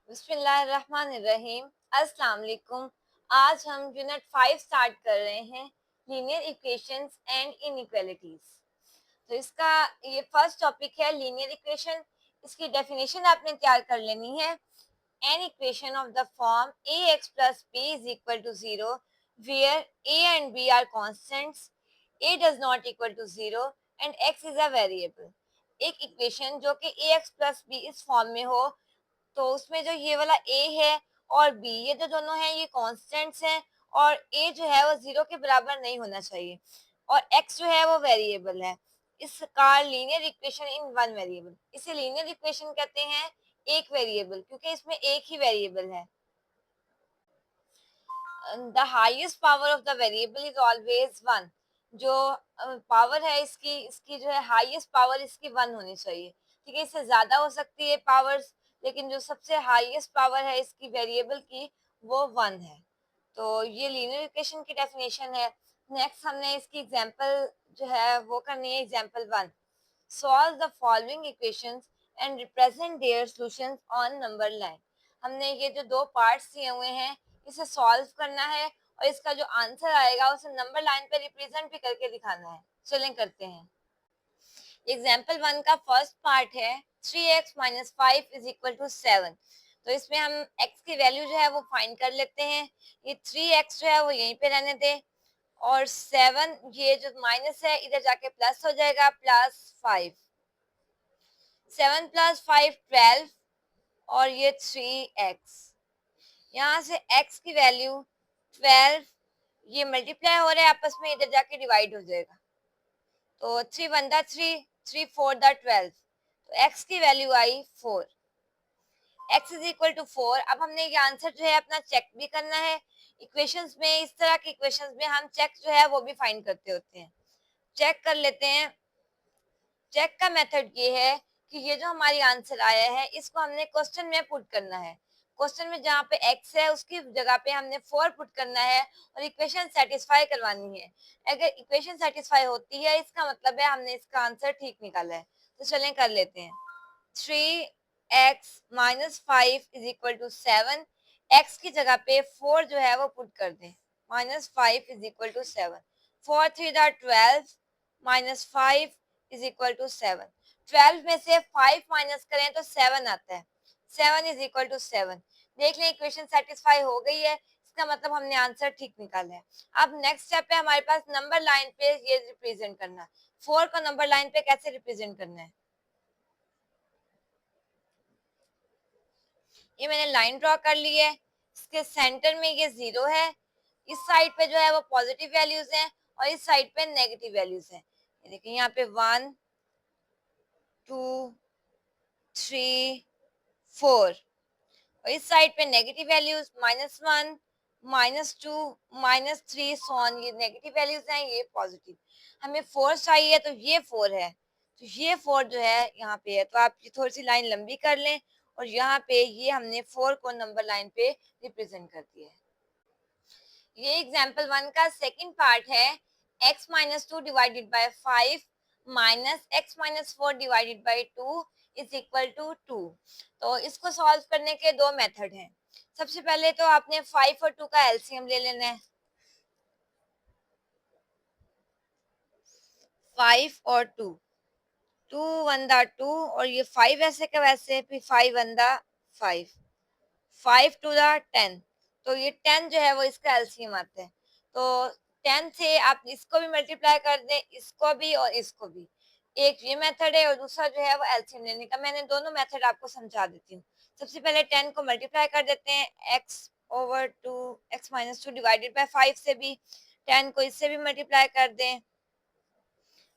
बिस्मिल्लाहिर्रहमानिर्रहीम। अस्सलाम वालेकुम। आज हम यूनिट 5 स्टार्ट कर रहे हैं, लीनियर इक्वेशंस एंड इनइक्वालिटीज। तो इसका ये फर्स्ट टॉपिक है लीनियर इक्वेशन। इसकी डेफिनेशन आपने तैयार कर लेनी है। An equation of the form a x plus b is equal to zero where a and b are constants, a does not equal to zero and x is a variable. एक equation जो कि a x plus b इस form में हो, तो उसमें जो ये वाला ए है और बी, ये जो दोनों हैं ये कांस्टेंट्स हैं, और ए जो है वो जीरो के बराबर नहीं होना चाहिए, और एक्स जो है वो वेरिएबल है। इसका linear equation in one variable, इसे लीनियर इक्वेशन कहते हैं एक वेरिएबल, क्योंकि इसमें एक ही वेरिएबल है। The highest power of the variable is always one. जो पावर है इसकी इसकी जो है हाईएस्ट पावर इसकी वन होनी चाहिए। ठीक है, इससे ज्यादा हो सकती है पावर्स, लेकिन जो सबसे हाईएस्ट पावर है इसकी वेरिएबल की वो वन है। तो ये लीनियर इक्वेशन की डेफिनेशन है। नेक्स्ट हमने इसकी एग्जांपल जो है वो करनी है। Example one, solve the following equations and represent their solutions on number line. हमने ये जो दो पार्ट्स दिए हुए हैं इसे सॉल्व करना है, और इसका जो आंसर आएगा उसे नंबर लाइन पे रिप्रेजेंट भी करके दिखाना है। चलें करते हैं। एग्जाम्पल वन का फर्स्ट पार्ट है 3x minus five is equal to 7। तो इसमें हम x की वैल्यू जो है वो फाइंड कर लेते हैं। ये 3x जो है वो यहीं पे रहने दे, और 7 ये जो माइनस है इधर जाके प्लस हो जाएगा, प्लस 5। 7 प्लस 5 12, और ये 3x। यहाँ से x की वैल्यू 12, ये मल्टीप्लाई हो रहा है आपस में, इधर जाके डिवाइड हो जाएगा। तो 3 वन दा 3, 3 4 दा 12, तो x की वैल्यू आई 4। x is equal to 4। अब हमने ये आंसर जो है अपना चेक भी करना है। इक्वेशंस में, इस तरह की इक्वेशंस में हम चेक जो है वो भी फाइंड करते होते हैं। चेक कर लेते हैं। चेक का मेथड ये है कि ये जो हमारी आंसर आया है इसको हमने क्वेश्चन में पुट करना है। क्वेश्चन में जहाँ पे x है उसकी जगह पे हमने 4 पुट करना है, और इक्वेशन सेटिस्फाई करवानी है। अगर इक्वेशन सेटिस्फाई होती है इसका मतलब है हमने इसका आंसर ठीक निकाला है। तो चलें कर लेते हैं। 3x minus 5 is equal to 7। x की जगह पे 4 जो है वो पुट कर दें। Minus 5 is equal to 7। 4 3 12, minus 5 is equal to 7। 12 में से 5 माइनस करें तो 7 आता है। 7 इज इक्वल टू 7। देख लें इक्वेशन सेटिस्फाई हो गई है, इसका मतलब हमने आंसर ठीक निकाला है। अब नेक्स्ट स्टेप है हमारे पास नंबर लाइन पे ये रिप्रेजेंट करना। 4 को नंबर लाइन पे कैसे रिप्रेजेंट करना है। ये मैंने लाइन ड्रॉ कर ली है। इसके सेंटर में ये 0 है। इस साइड पे जो है वो पॉजिटिव वैल्यूज हैं, और इस साइड पे नेगेटिव वैल्यूज हैं। ये देखिए यहाँ पे 1 2 3 4, और इस साइड पे नेगेटिव वैल्यूज -1 -2 -3 सोन, ये नेगेटिव वैल्यूज हैं, ये पॉजिटिव। हमें 4 चाहिए, तो ये 4 है। तो ये 4 जो है यहाँ पे है, तो आप ये थोड़ी सी लाइन लंबी कर लें, और यहाँ पे ये हमने 4 को नंबर लाइन पे रिप्रेजेंट कर दिया है। ये एग्जाम्पल वन का सेकंड पार्ट है। x minus two divided by 5 minus x minus 4 divided by 2 is equal to 2। तो इसको सॉल्व करने के दो मेथड हैं। सबसे पहले तो आपने 5 और 2 का एलसीएम ले लेना है। 5 और 2, 2 वन दा 2, और ये 5 ऐसे का वैसे, फिर 5 वन दा 5, 5 टू दा 10। तो ये 10 जो है वो इसका एलसीएम आता है। तो 10 से आप इसको भी मल्टीप्लाई कर दें, इसको भी और इसको भी। एक ये मेथड है, और दूसरा जो है वो एलसीएम लेने का। मैंने दोनों मेथड आपको समझा देती हूँ। सबसे पहले 10 को मल्टीप्लाई कर देते हैं, x over 2, x minus 2 divided bye 5 से भी 10 को इससे भी मल्टीप्लाई कर दें,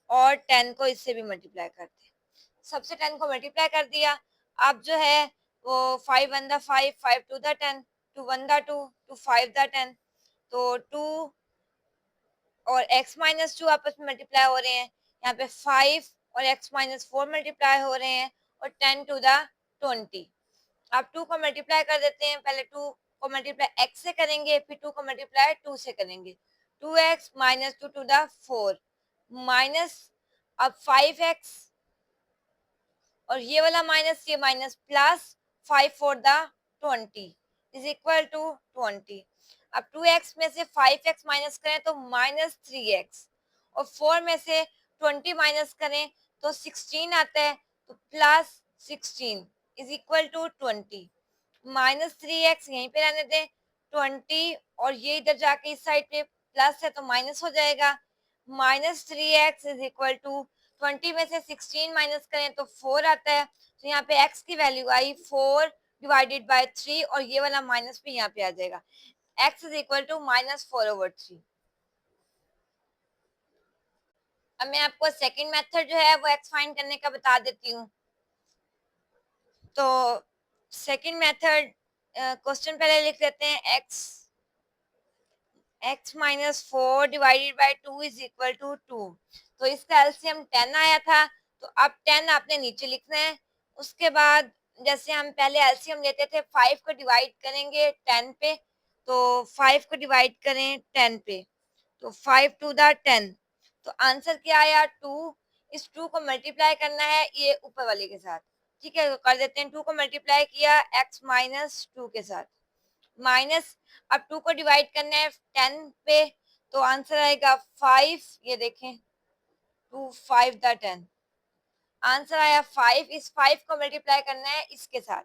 और 10 को इससे भी मल्टीप्लाई कर दें। सबसे 10 को मल्टीप्लाई कर दिया। अब जो है वो 5 वन दा 5, 5 टू दा 10, 2 वन दा 2, 2 5 दा 10। तो 2 और x माइनस 2 आपस में मल्टीप्लाई हो रहे हैं। यहाँ पे 5 और x माइनस 4 मल्टीप्लाई हो रहे हैं, और 10 टू दा 20। आप 2 को मल्टीप्लाई कर देते हैं। पहले 2 को मल्टीप्लाई x से करेंगे, फिर 2 को मल्टीप्लाई 2 से करेंगे। 2x माइनस 2 टू दा 4 माइनस, अब 5x, और ये वाला माइनस, ये माइनस, प्लस 5 फोर दा 20 इज इक्वल टू 20। अब 2x में से 5x माइनस करें तो -3x, और 4 में से 20 माइनस करें तो 16 आता है, तो +16 इज इक्वल टू 20। -3x यहीं पे रहने दें, 20 और ये इधर जाके इस साइड पे प्लस है तो माइनस हो जाएगा। -3x इज इक्वल टू 20 में से 16 माइनस करें तो 4 आता है, तो यहाँ पे x की वैल्यू आई 4 डिवाइडेड बाय 3, और ये वाला माइनस भी यहाँ पे आ जाएगा। x is equal to -4/3। अब मैं आपको सेकंड मेथड जो है वो x फाइंड करने का बता देती हूँ। तो सेकंड मेथड, क्वेश्चन पहले लिख लेते हैं, x minus 4 divided by 2 is equal to 2। तो इसका एलसीएम 10 आया था, तो अब 10 आपने नीचे लिखना है। उसके बाद जैसे हम पहले एलसीएम लेते थे, 5 को डिवाइड करेंगे 10 पे, तो 5 को डिवाइड करें 10 पे, तो 5 टू द 10, तो आंसर क्या आया 2। इस 2 को मल्टीप्लाई करना है ये ऊपर वाले के साथ, ठीक है, तो कर देते हैं। 2 को मल्टीप्लाई किया x माइनस 2 के साथ, माइनस, अब 2 को डिवाइड करना है 10 पे, तो आंसर आएगा 5। ये देखें, 2 5 द 10, आंसर आया 5। इस 5 को मल्टीप्लाई करना है इसके साथ,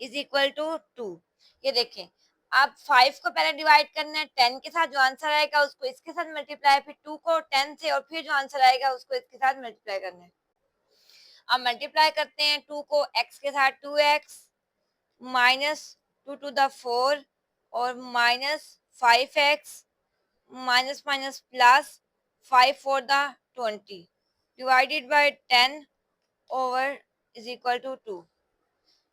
इज इक्वल टू 2। ये देखें, अब 5 को पहले डिवाइड करना है 10 के साथ, जो आंसर आएगा उसको इसके साथ मल्टीप्लाई, फिर 2 को 10 से, और फिर जो आंसर आएगा उसको इसके साथ मल्टीप्लाई करना है। अब मल्टीप्लाई करते हैं 2 को x के साथ, 2x माइनस 2 टू द 4, और -5x minus minus plus 5 four the 20 divided by 10 over is equal to 2।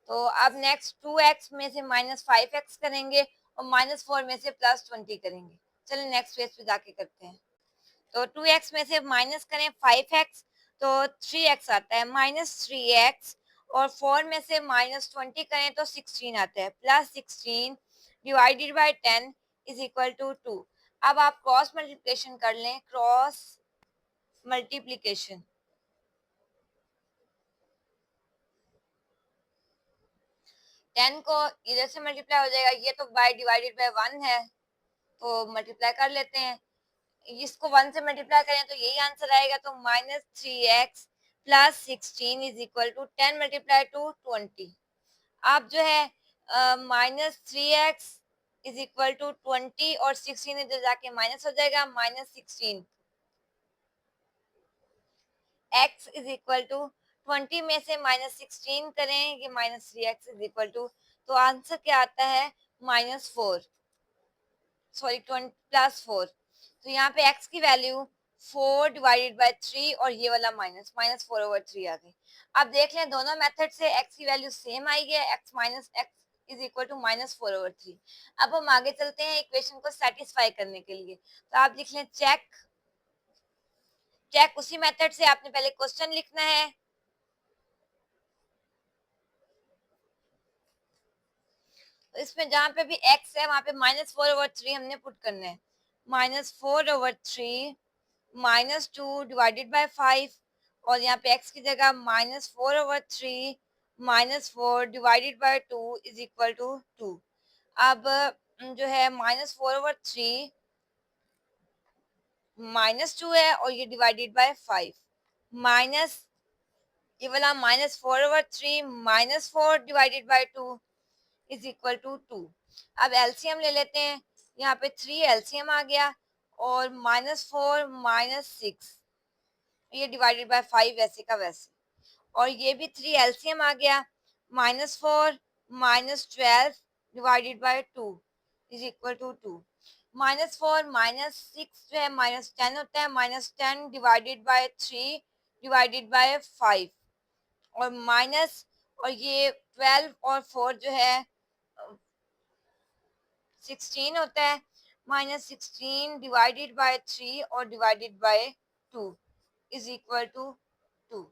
तो अब नेक्स्ट 2x में से -5x करेंगे, और -4 में से +20 करेंगे। चलिए नेक्स्ट पेज पे जाके करते हैं। तो 2x में से माइनस करें 5x, तो 3x आता है, -3x, और 4 में से -20 करें तो 16 आता है, +16 divided by 10 is equal to 2। अब आप क्रॉस मल्टीप्लिकेशन कर लें, क्रॉस मल्टीप्लिकेशन, 10 को इधर से मल्टीप्लाई हो जाएगा, ये तो बाय डिवाइडेड बाय 1 है, तो मल्टीप्लाई कर लेते हैं। इसको 1 से मल्टीप्लाई करें तो यही आंसर आएगा, तो -3x plus 16 is equal to 10 multiply two 20। आप जो है -3x इज इक्वल टू 20, और 16 इधर जाके माइनस हो जाएगा, -16, x इज इक्वल टू 20 में से -16 करें, ये -3x इज इक्वल टू, तो आंसर क्या आता है -4, सॉरी 20 +4। तो यहाँ पे x की वैल्यू 4 डिवाइडेड बाय 3, और ये वाला -4/3 आ गई। अब देख लें दोनों मेथड से x की वैल्यू सेम आई है, x minus x is equal to -4/3। अब हम आगे चलते हैं इक्वेशन को सेटिस्फाई करने के लिए, तो आप लिख लें चेक। चेक उसी मेथड से आपने पहले क्वेश्चन लिखना है, तो इसमें जहां पे भी x है वहां पे -4/3 हमने पुट करना है, -4/3 -2 डिवाइडेड बाय 5, और यहाँ पे x की जगह -4/3 -4 divided by 2 is equal to 2। अब जो है -4/3 -2 है, और ये डिवाइडेड बाय 5, माइनस ये वाला -4/3 -4 divided by 2 is equal to 2। अब एलसीएम ले लेते हैं, यहाँ पे 3 एलसीएम आ गया, और -4 -6, ये डिवाइडेड बाय 5 वैसे का वैसे, और ये भी 3 एलसीएम आ गया, -4 -12 divided by 2 is equal to 2। -4 -6 जो है -10 होता है, -10 डिवाइडेड बाय 3 डिवाइडेड बाय 5, और माइनस, और ये 12 और 4 जो है 16 होता है, -16 डिवाइडेड बाय 3 और divided by 2 is equal to 2।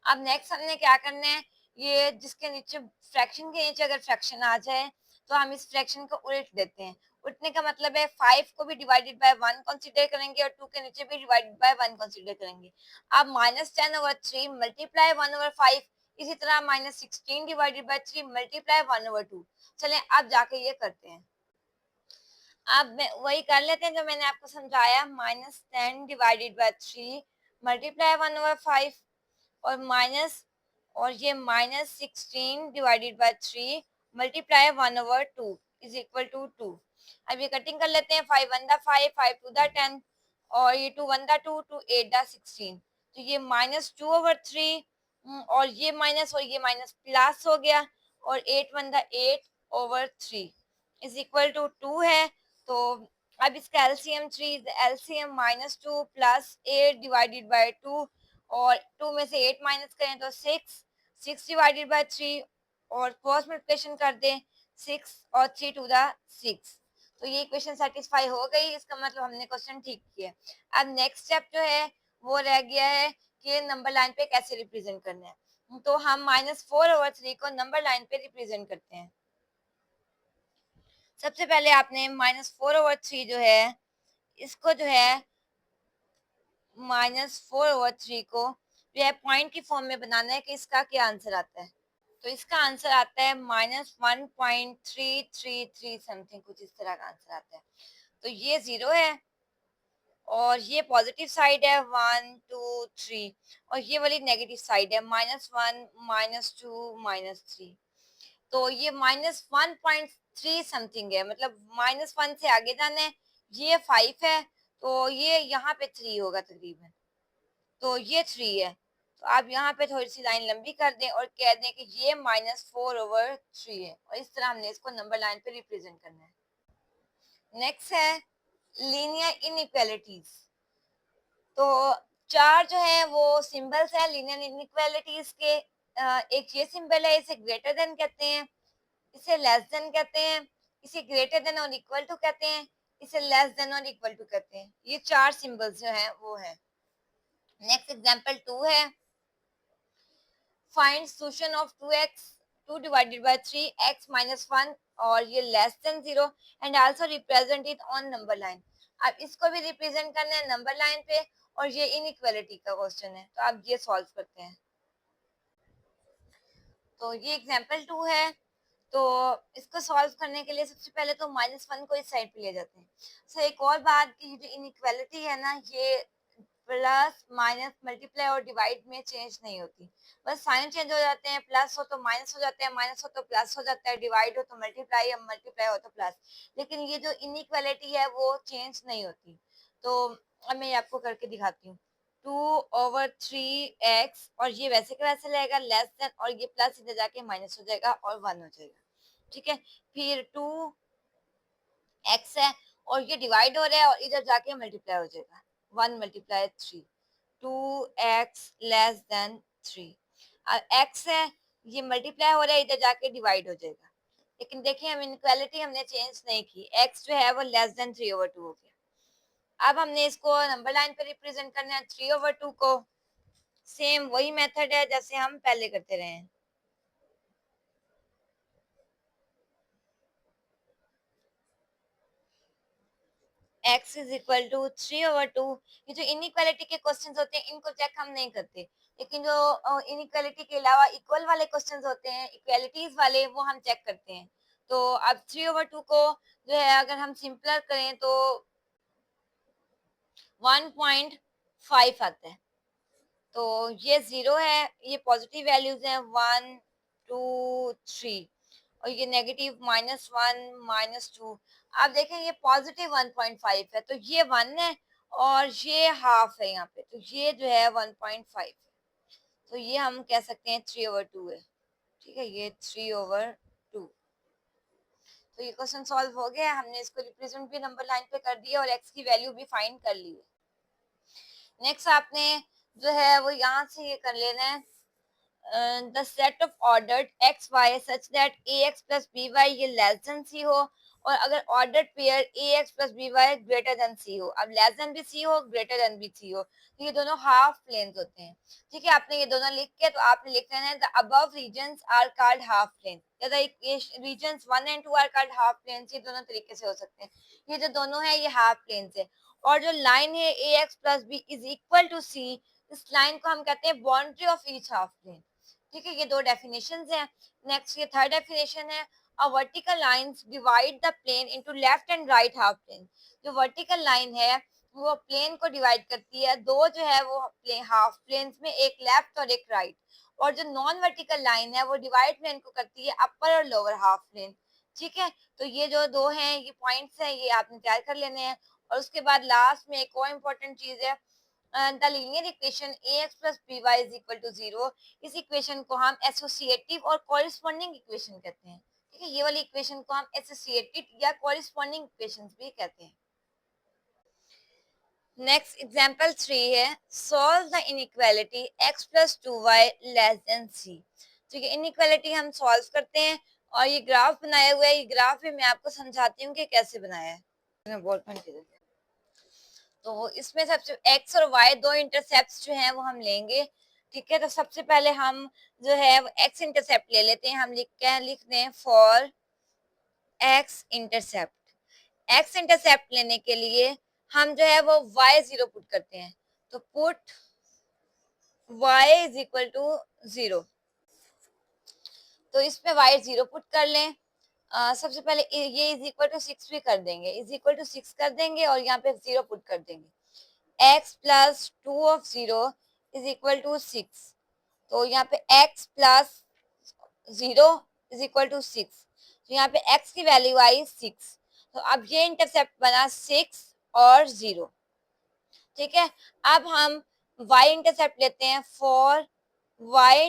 अब नेक्स्ट हमने क्या करना है, ये जिसके नीचे फ्रैक्शन के नीचे अगर फ्रैक्शन आ जाए तो हम इस फ्रैक्शन को उल्ट देते हैं, उठने का मतलब है 5 को भी डिवाइडेड बाय 1 कंसीडर करेंगे और 2 के नीचे भी डिवाइडेड बाय 1 कंसीडर करेंगे। अब -10/3 मल्टीप्लाई 1/5, इसी तरह -16 डिवाइडेड बाय 3 मल्टीप्लाई 1/2। चलें अब जाके ये करते हैं। अब मैं वही कर लेते हैं जो मैंने आपको समझाया, -10 डिवाइडेड बाय 3 मल्टीप्लाई 1/5 और माइनस, और ये -16 divided by 3 multiply 1/2 is equal to 2। अब ये कटिंग कर लेते हैं, 5 1 5, 5 2 10 और ये 2 1 2, 2 8 16। तो ये -2/3 और ये माइनस और ये माइनस प्लस हो गया, और 8 1 8/3 इज इक्वल टू 2 है। तो अब इसका LCM 3, LCM -2 plus 8 divided by 2, और 2 में से 8 माइनस करें तो 6, 6 डिवाइडेड बाय 3 और क्रॉस मल्टीप्लिकेशन कर दें, 6 और 3 टू द 6। तो ये इक्वेशन सेटिस्फाई हो गई, इसका मतलब हमने क्वेश्चन ठीक किया। अब नेक्स्ट स्टेप जो है वो रह गया है कि नंबर लाइन पे कैसे रिप्रेजेंट करना है। तो हम -4/3 को नंबर लाइन पे रिप्रेजेंट करते हैं। सबसे पहले आपने -4/3 जो है इसको जो है -4/3 को जो है पॉइंट की फॉर्म में बनाना है कि इसका क्या आंसर आता है। तो इसका आंसर आता है -1.333 समथिंग, कुछ इस तरह का आंसर आता है। तो ये 0 है और ये पॉजिटिव साइड है 1 2 3, और ये वाली नेगेटिव साइड है -1 -2 -3। तो ये -1.3 समथिंग है, मतलब -1 से आगे जाना है। ये 5 है तो ये यहाँ पे 3 होगा तकरीबन, तो ये 3 है। तो आप यहाँ पे थोड़ी सी लाइन लंबी कर दें और कह दें कि ये -4/3 है, और इस तरह हमने इसको नंबर लाइन पे रिप्रेजेंट करना है। नेक्स्ट है लीनियर इनइक्वालिटीज। तो चार जो है वो सिंबल्स है लीनियर इनइक्वालिटीज के। एक ये सिंबल है, इसे ग्रेटर देन कहते हैं, इसे लेस देन कहते हैं, इसे ग्रेटर देन और इक्वल टू कहते हैं, इसे लेस देन और इक्वल टू कहते हैं। ये चार सिंबल्स जो हैं वो है। नेक्स्ट एग्जांपल 2 है, find solution of 2x 2 divided bye 3x -1 और ये less then 0 and also represent it on number line. अब इसको भी रिप्रेजेंट करना है नंबर लाइन पे, और ये इनइक्वालिटी का क्वेश्चन है, तो आप ये सॉल्व करते हैं। तो ये एग्जांपल 2 है। तो इसको सॉल्व करने के लिए सबसे पहले तो -1 को इस साइड पे ले जाते हैं। सो एक और बात कि जो इनइक्वालिटी है ना, ये प्लस माइनस मल्टीप्लाई और डिवाइड में चेंज नहीं होती, बस साइन चेंज हो जाते हैं। प्लस हो तो माइनस हो जाता है, माइनस हो तो प्लस हो जाता है, डिवाइड हो तो मल्टीप्लाई या मल्टीप्लाई हो तो प्लस। लेकिन ये जो इनइक्वालिटी है वो चेंज नहीं होती। तो अब मैं आपको करके दिखाती हूँ। 2/3x और ये वैसे का वैसे रहेगा लेस देन, और ये प्लस इधर जाके माइनस हो जाएगा और 1 हो जाएगा। ठीक है, फिर 2x है और ये डिवाइड हो रहा है और इधर जाके मल्टीप्लाई हो जाएगा, 1 multiply 3, 2x less than 3। x है, ये मल्टीप्लाई हो रहा है, इधर जाके डिवाइड हो जाएगा। लेकिन देखिए हम इनक्वालिटी हमने चेंज नहीं की, x जो है वो लेस देन 3/2 हो गया। अब हमने इसको नंबर लाइन पे रिप्रेजेंट करना है 3/2 को। सेम वही मेथड है जैसे हम पहले करते रहे हैं। x is equal to 3/2। ये जो इनइक्वालिटी के क्वेश्चंस होते हैं इनको चेक हम नहीं करते, लेकिन जो इनइक्वालिटी के अलावा इक्वल वाले क्वेश्चंस होते हैं, इक्वालिटीज वाले, वो हम चेक करते हैं। तो अब 3/2 को जो है अगर हम सिंपलर करें तो 1.5 आता है। तो ये 0 है, ये पॉजिटिव वैल्यूज हैं 1 2 3, और ये नेगेटिव -1 -2। आप देखें ये पॉजिटिव 1.5 है, तो ये 1 है और ये हाफ है यहाँ पे, तो ये जो है 1.5 है। तो ये हम कह सकते हैं 3/2 है। ठीक है, ये 3/2। तो ये क्वेश्चन सॉल्व हो गया, हमने इसको रिप्रेजेंट भी नंबर लाइन पे कर दिया और एक्स की वैल्यू भी फाइंड कर ली है। नेक्स्ट आपने जो है वो यहाँ से ये कर लेना है, the set of ordered x y such that a x plus b y ये लेस देन सी हो, और अगर order pair a x plus b y greater than c हो, अब लेस देन भी सी हो ग्रेटर देन भी सी हो, तो ये दोनों हाफ प्लेन्स होते हैं। ठीक है, आपने ये दोनों लिख के तो आपने लिख लेना है the above regions are called half plane, या regions 1 and 2 are called half planes. ये दोनों तरीके से हो सकते हैं। ये जो दोनों है ये हाफ प्लेन्स है। और जो लाइन है a x plus b is equal to c, इस लाइन को हम कहते हैं boundary of each half plane. ठीक है, ये दो डेफिनेशंस हैं। नेक्स्ट ये थर्ड डेफिनेशन है, a vertical lines divide the plane into left and right half plane। जो वर्टिकल लाइन है वो प्लेन को डिवाइड करती है, दो जो है वो हाफ प्लेन्स में, एक लेफ्ट और एक राइट। और जो नॉन वर्टिकल लाइन है वो डिवाइड प्लेन को करती है अपर और लोअर हाफ प्लेन। ठीक है, तो ये जो दो हैं ये पॉइंट्स हैं, ये आपने तैयार कर लेने हैं। और उसके बाद लास्ट में एक और इम्पोर्टेंट चीज है, the linear equation a x plus b y is equal to zero. इस इक्वेशन को हम एसोसिएटिव और कॉरिस्पॉन्डिंग इक्वेशन कहते हैं। ठीक है, ये वाली इक्वेशन को हम एसोसिएटेड या कॉरिस्पॉन्डिंग इक्वेशंस भी कहते हैं। नेक्स्ट एग्जांपल 3 है, solve the inequality x plus two y less than c. ठीक है, इनइक्वालिटी हम सॉल्व करते हैं और ये ग्राफ बनाया हुआ है। ये ग्राफ भी मैं आपको समझाती हूँ कि कैसे बनाया है। बॉल पेन किधर है? तो इसमें सबसे x और y दो इंटरसेप्ट जो हैं वो हम लेंगे। ठीक है, तो सबसे पहले हम जो है x इंटरसेप्ट ले लेते हैं। हम लिख दें फॉर x इंटरसेप्ट लेने के लिए हम जो है वो y0 पुट करते हैं। तो put y is equal to 0। तो इसमें y0 पुट कर लें। सबसे पहले ये इज इक्वल टू 6 भी कर देंगे, इज इक्वल टू 6 कर देंगे और यहाँ पे 0 पुट कर देंगे। x plus two of 0 is equal to 6। तो यहाँ पे x plus 0 is equal to 6। तो यहाँ पे x की वैल्यू आई 6। तो अब ये इंटरसेप्ट बना 6 और 0। ठीक है, अब हम y इंटरसेप्ट लेते हैं। फॉर y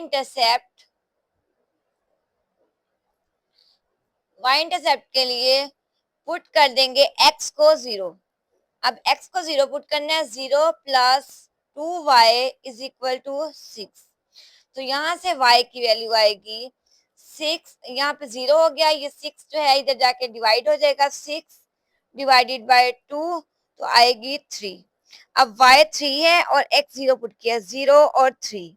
इंटरसेप्ट के लिए पुट कर देंगे x को 0। अब x को 0 पुट करना है। 0 plus 2y is equal to 6। तो यहाँ से y की वैल्यू आएगी 6। यहाँ पे 0 हो गया, ये 6 जो है इधर जाके डिवाइड हो जाएगा। 6 डिवाइडेड बाय 2 तो आएगी 3। अब y 3 है और x 0 पुट किया, 0 और 3।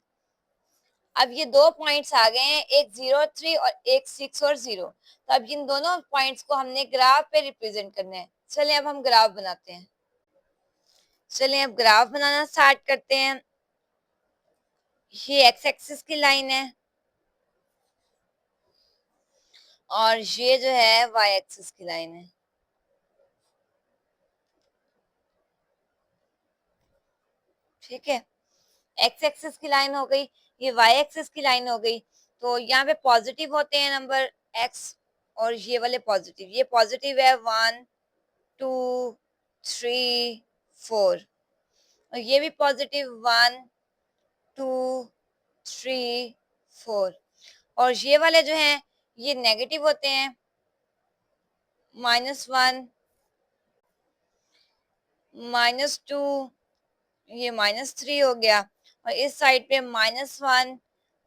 अब ये दो पॉइंट्स आ गए हैं, एक 0 और 3 और एक 6 और 0। तो अब इन दोनों पॉइंट्स को हमने ग्राफ पे रिप्रेजेंट करना है। चलिए अब हम ग्राफ बनाते हैं। चलिए अब ग्राफ बनाना स्टार्ट करते हैं। ये एक्स एक्सिस की लाइन है और ये जो है वाई एक्सिस की लाइन है। ठीक है, एक्स एक्सिस की लाइन हो गई, ये वाई एक्सिस की लाइन हो गई। तो यहाँ पे पॉजिटिव होते हैं नंबर एक्स और ये वाले पॉजिटिव। ये पॉजिटिव है 1 2 3 4 और ये भी पॉजिटिव 1 2 3 4। और ये वाले जो हैं ये नेगेटिव होते हैं, -1 -2, ये -3 हो गया। और इस साइड पे -1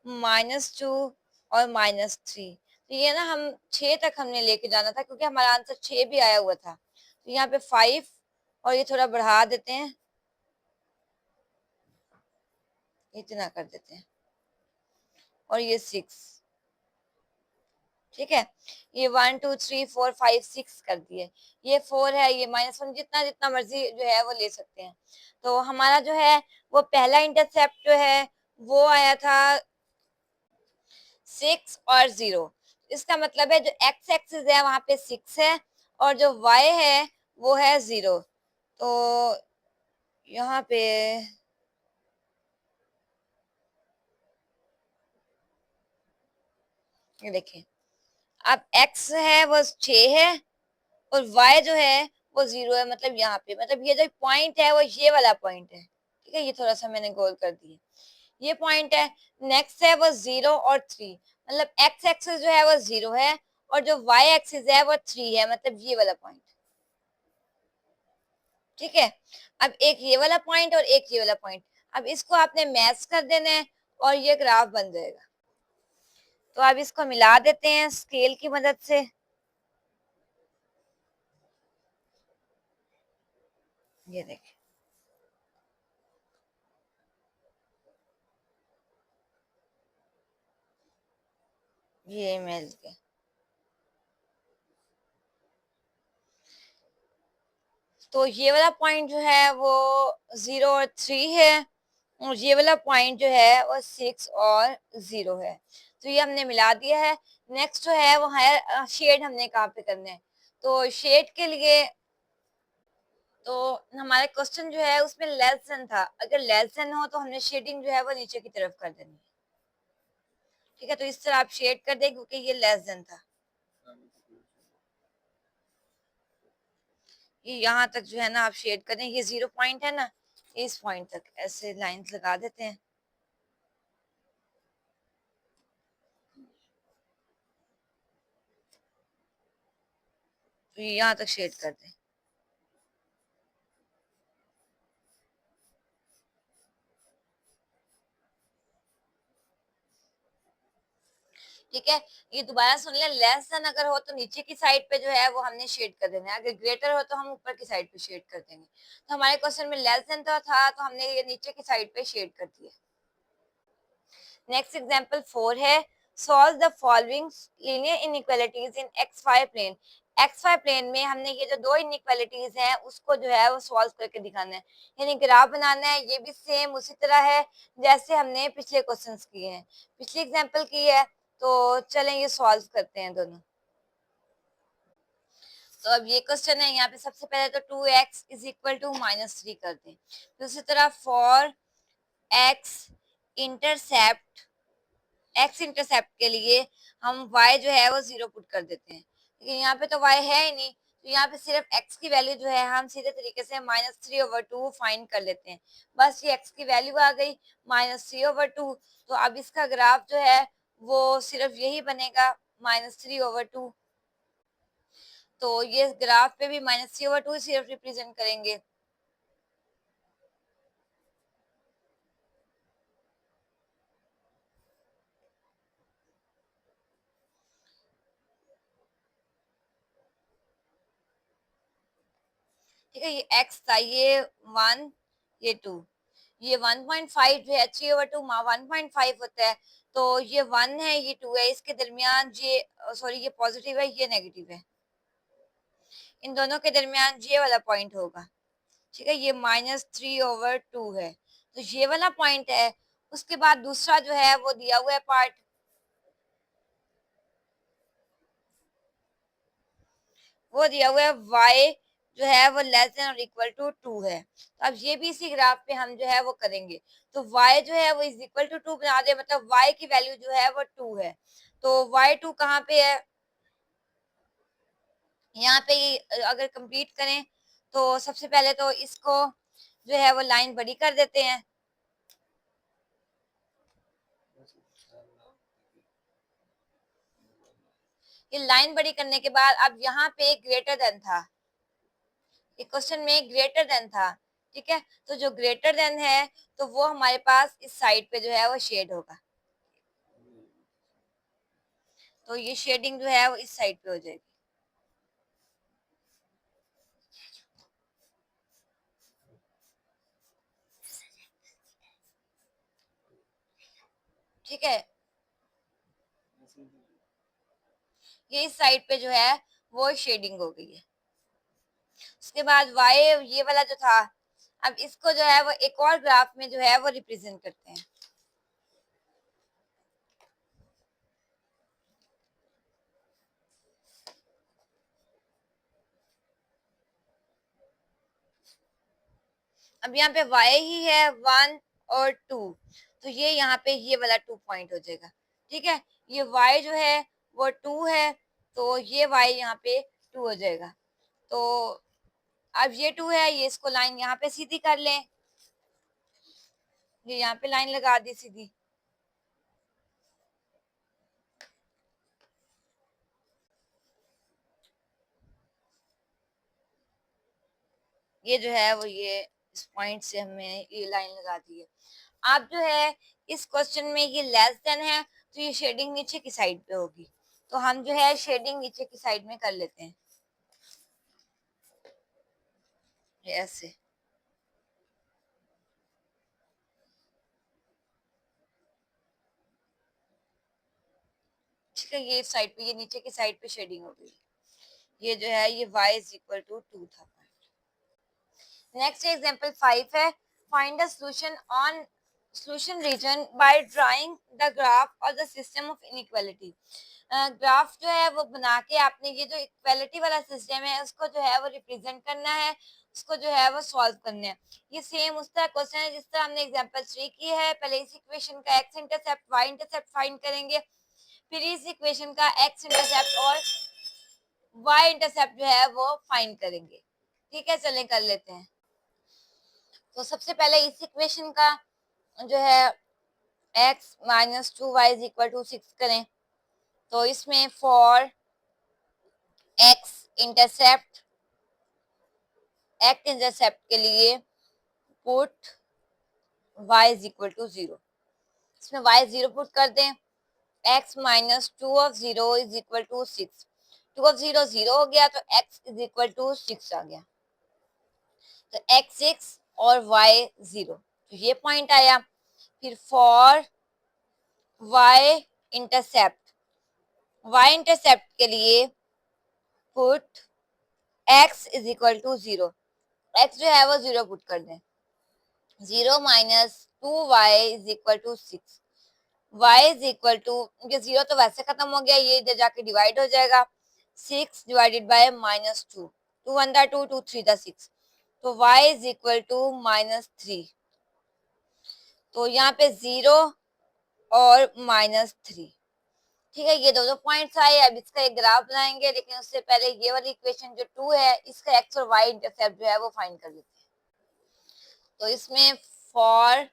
-2 और -3। तो ये ना हम 6 तक हमने लेके जाना था क्योंकि हमारा आंसर 6 भी आया हुआ था। तो यहाँ पे 5 और ये थोड़ा बढ़ा देते हैं, इतना कर देते हैं और ये 6। ठीक है, ये 1 2 3 4 5 6 कर दिए। ये 4 है, ये -1, जितना जितना मर्जी जो है वो ले सकते हैं। तो हमारा जो है वो पहला इंटरसेप्ट जो है वो आया था 6 और 0। इसका मतलब है जो एक्स एक्सिस है वहां पे 6 है और जो वाई है वो है 0। तो यहाँ पे ये देखिए, अब x है वो 6 है और y जो है वो 0 है। मतलब यहाँ पे मतलब ये जो पॉइंट है वो ये वाला पॉइंट है। ठीक है, ये थोड़ा सा मैंने गोल कर दिया, ये पॉइंट है। नेक्स्ट है वो 0 और 3। मतलब x एक्सिस जो है वो 0 है और जो y एक्सिस है वो 3 है, मतलब ये वाला पॉइंट। ठीक है, अब एक ये वाला पॉइंट और एक ये वाला पॉइंट, अब इसको आपने मैच कर देना है और ये ग्राफ बन जाएगा। तो अब इसको मिला देते हैं स्केल की मदद से। ये देखिए, ये इमेज के, तो ये वाला पॉइंट जो है वो 0 और 3 है, और ये वाला पॉइंट जो है वो 6 और 0 है। तो ये हमने मिला दिया है। नेक्स्ट जो है वो है शेड हमने कहाँ पे करना है। तो शेड के लिए तो हमारा क्वेश्चन जो है उसमें लेस देन था, अगर लेस देन हो तो हमने शेडिंग जो है वो नीचे की तरफ कर देनी है। ठीक है, तो इस तरह आप शेड कर दें क्योंकि ये लेस देन था। ये यहाँ तक जो है ना आप शेड करें, ये 0 पॉइंट है ना, इस पॉइंट तक ऐसे लाइंस लगा देते हैं। तो ये यहाँ तक शेड कर दें। ठीक है, ये दोबारा सुन ले, लेस देन अगर हो तो नीचे की साइड पे जो है वो हमने शेड कर देना है, अगर ग्रेटर हो तो हम ऊपर की साइड पे शेड कर देंगे। तो हमारे क्वेश्चन में लेस देन तो था, तो हमने ये नीचे की साइड पे शेड कर दिया। नेक्स्ट एग्जांपल 4 है, solve the following linear inequalities in x y plane. X y plane में हमने ये जो दो इनइक्वालिटीज हैं उसको जो है वो सॉल्व करके दिखाना है, यानी ग्राफ बनाना है। ये भी सेम उसी तरह है जैसे हमने पिछले क्वेश्चंस किए हैं, पिछली एग्जांपल की है। तो चलें ये सॉल्व करते हैं दोनों। तो अब ये क्वेश्चन है, यहाँ पे सबसे पहले तो 2x इज इक्वल टू -3 कर दें। दूसरी तरफ for x intercept, x intercept के लिए हम y जो है वो 0 पुट कर देते हैं, लेकिन यहाँ पे तो y है ही नहीं। तो यहाँ पे सिर्फ x की वैल्यू जो है हम सीधे तरीके से -3/2 फाइंड कर लेते हैं। बस ये x की वैल्यू आ गई -3/2। तो अब इसका ग्राफ जो है वो सिर्फ यही बनेगा -3/2। तो ये ग्राफ पे भी -3/2 सिर्फ रिप्रेजेंट करेंगे। ठीक है, ये x था, ये 1, ये 2, ये 1.5 जो है 3/2 1.5 होता है। तो ये 1 है, ये 2 है, इसके दरमियान ये सॉरी ये पॉजिटिव है, ये नेगेटिव है, इन दोनों के दरमियान ये वाला पॉइंट होगा। ठीक है, ये -3/2 है, तो ये वाला पॉइंट है। उसके बाद दूसरा जो है वो दिया हुआ है पार्ट, वो दिया हुआ है y जो है वो लेस देन और इक्वल टू 2 है। तो अब ये भी इसी ग्राफ पे हम जो है वो करेंगे। तो y जो है वो इज इक्वल टू 2 बना दे, मतलब y की वैल्यू जो है वो 2 है। तो y2 कहाँ पे है, यहाँ पे अगर कंप्लीट करें तो सबसे पहले तो इसको जो है वो लाइन बड़ी कर देते हैं। ये लाइन बड़ी करने के बाद अब यहाँ पे ग्रेटर देन था, क्वेश्चन में ग्रेटर देन था। ठीक है, तो जो ग्रेटर देन है तो वो हमारे पास इस साइड पे जो है वो शेड होगा। तो ये शेडिंग जो है वो इस साइड पे हो जाएगी। ठीक है, ये इस साइड पे जो है वो शेडिंग हो गई है। उसके बाद वाई ये वाला जो था, अब इसको जो है वो एक और ग्राफ में जो है वो रिप्रेजेंट करते हैं। अब यहाँ पे y ही है 1 और 2, तो ये यहाँ पे ये वाला 2 पॉइंट हो जाएगा। ठीक है, ये y जो है वो 2 है, तो ये y यहाँ पे 2 हो जाएगा। तो अब ये 2 है, ये इसको लाइन यहाँ पे सीधी कर लें, ये यहाँ पे लाइन लगा दी सीधी। ये जो है वो ये इस पॉइंट से हमें ये लाइन लगा दी है। आप जो है इस क्वेश्चन में ये लेस देन है, तो ये शेडिंग नीचे की साइड पे होगी, तो हम जो है शेडिंग नीचे की साइड में कर लेते हैं, ये ऐसे। ठीक है, ये इस साइड पे, ये नीचे की साइड पे शेडिंग हो गई, ये जो है ये y इज इक्वल टू 2 था। नेक्स्ट एग्जांपल 5 है, find the solution on solution region by drawing the graph और the system of inequality. Graph जो है वो बना के आपने ये जो इक्वालिटी वाला सिस्टम है उसको जो है वो रिप्रेजेंट करना है, उसको जो है वो सॉल्व करना है। ये सेम उस तरह क्वेश्चन है जिस तरह हमने एग्जांपल 3 की है। पहले इस इक्वेशन का x intercept y intercept find करेंगे, फिर इस इक्वेशन का एक्स इंटरसेप्ट और वाई इंटरसेप्ट जो है वो फाइंड करेंगे। ठीक है, चलें कर लेते हैं। तो सबसे पहले इस इक्वेशन का जो है x minus 2y is equal to 6 करें, तो इसमें फॉर x इंटरसेप्ट के लिए put y is equal to 0, इसमें y 0 पुट कर दें। x minus 2 of 0 is equal to 6, 2 of 0 0 हो गया, तो x इज इक्वल टू 6 आ गया, तो x 6 और y 0, तो ये पॉइंट आया। फिर फॉर y इंटरसेप्ट के लिए put x is equal to 0, x जो है वो 0 पुट कर दें, 0 minus 2y is equal to 6, y is equal to, ये 0 तो वैसे खत्म हो गया, ये इधर जाके डिवाइड हो जाएगा, 6 डिवाइडेड बाय माइनस 2, 2 1 दा 2, 2 3 दा 6, तो y is equal to minus 3। तो यहाँ पे 0 और माइनस 3, ठीक है, ये दोनों पॉइंट्स आए। अब इसका एक ग्राफ बनाएंगे, लेकिन उससे पहले ये वाली इक्वेशन जो 2 है इसका एक्स और वाई इंटरसेप्ट जो है वो फाइंड कर लेते हैं। तो इसमें for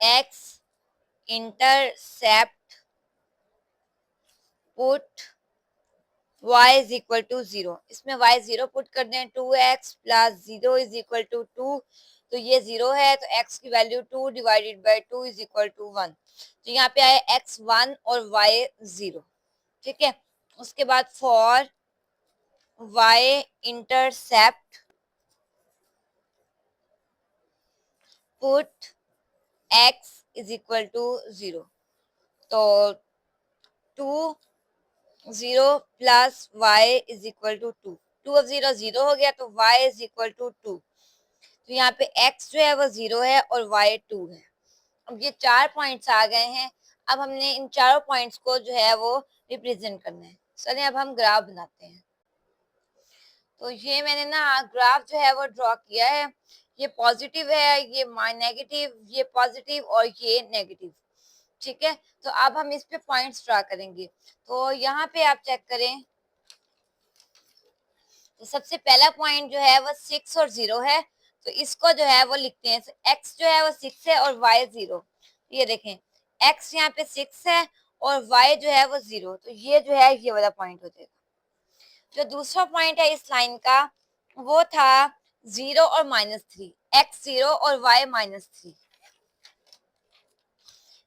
x intercept put y is equal to 0, इसमें y 0 पुट कर दें, 2x plus 0 is equal to 2, तो ये 0 है, तो x की value 2 divided by 2 is equal to 1, तो यहाँ पे आए x 1 और y 0। ठीक है, उसके बाद for y intercept put x is equal to 0, तो 2 0 plus y is equal to 2, 2 of 0 0 हो गया, तो y इज इक्वल टू 2, तो यहाँ पे x जो है वो 0 है और y 2 है। अब ये 4 पॉइंट्स आ गए हैं, अब हमने इन चारों पॉइंट्स को जो है वो रिप्रेजेंट करना है। चलिए अब हम ग्राफ बनाते हैं। तो ये मैंने ना ग्राफ जो है वो ड्रॉ किया है, ये पॉजिटिव है, ये नेगेटिव, ये पॉजिटिव और ये नेगेटिव। ठीक है, तो अब हम इस पे पॉइंट्स ड्रॉ करेंगे। तो यहाँ पे आप चेक करें, तो सबसे पहला पॉइंट जो है वो 6 और 0 है, तो इसको जो है वो लिखते हैं, x जो है वो 6 है और y 0, ये देखें x यहाँ पे 6 है और y जो है वो 0, तो ये जो है ये वाला पॉइंट हो जाएगा। जो दूसरा पॉइंट है इस लाइन का वो था 0 और -3, x 0 और y -3,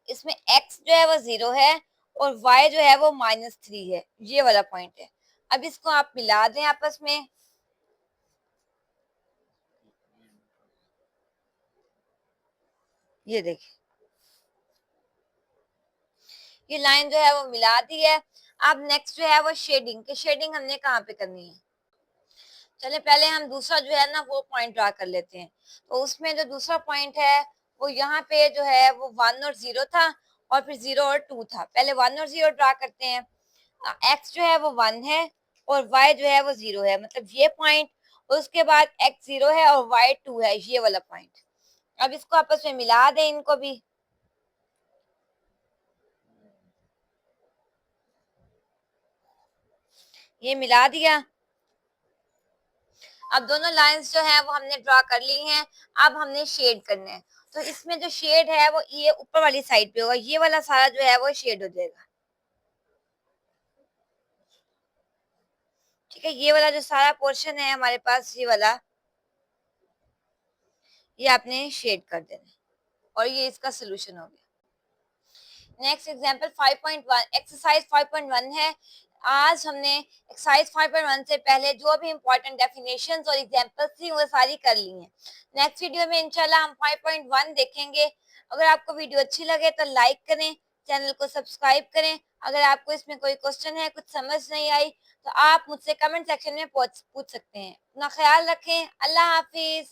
इसमें x जो है वो 0 है और y जो है वो -3 है, ये वाला पॉइंट है। अब इसको आप मिला दें आपस में, ये देखिए ये लाइन जो है वो मिला दी है। अब नेक्स्ट जो है वो शेडिंग, कि शेडिंग हमने कहाँ पे करनी है। चले पहले हम दूसरा जो है ना वो पॉइंट ड्रा कर लेते हैं। तो उसमें जो दूसरा पॉइंट है वो यहाँ पे जो है वो 1 और 0 था और फिर 0 और 2 था। पहले 1 और 0 ड्रा करते हैं। एक्स जो है वो 1 है और वाई जो है वो 0 है, मतलब ये पॉइंट, उसके बाद एक्स 0 है और वाई 2 है, ये वाला पॉइंट। अब इसको आपस में मिला दें, इनको भी, ये मिला दिया। अब दोनों लाइंस जो है वो हमने ड्रॉ कर ली हैं, अब हमने शेड करना है। तो इसमें जो शेड है वो ये ऊपर वाली साइड पे होगा, ये वाला सारा जो है वो शेड हो जाएगा। ठीक है, ये वाला जो सारा पोर्शन है हमारे पास, ये वाला, ये आपने शेड कर देना है और ये इसका सोल्यूशन हो गया। नेक्स्ट एग्जांपल 5.1, एक्सरसाइज 5.1 है। आज हमने एक्सरसाइज 5.1 से पहले जो भी इंपॉर्टेंट डेफिनेशंस और एग्जांपल्स थी वो सारी कर ली हैं। नेक्स्ट वीडियो में इंशाल्लाह हम 5.1 देखेंगे। अगर आपको वीडियो अच्छी लगे तो लाइक करें, चैनल को सब्सक्राइब करें, अगर आपको इसमें कोई क्वेश्चन है, कुछ समझ नहीं आई, तो आप मुझसे कमेंट सेक्शन में पूछ सकते हैं। अपना ख्याल रखें। अल्लाह हाफिज़।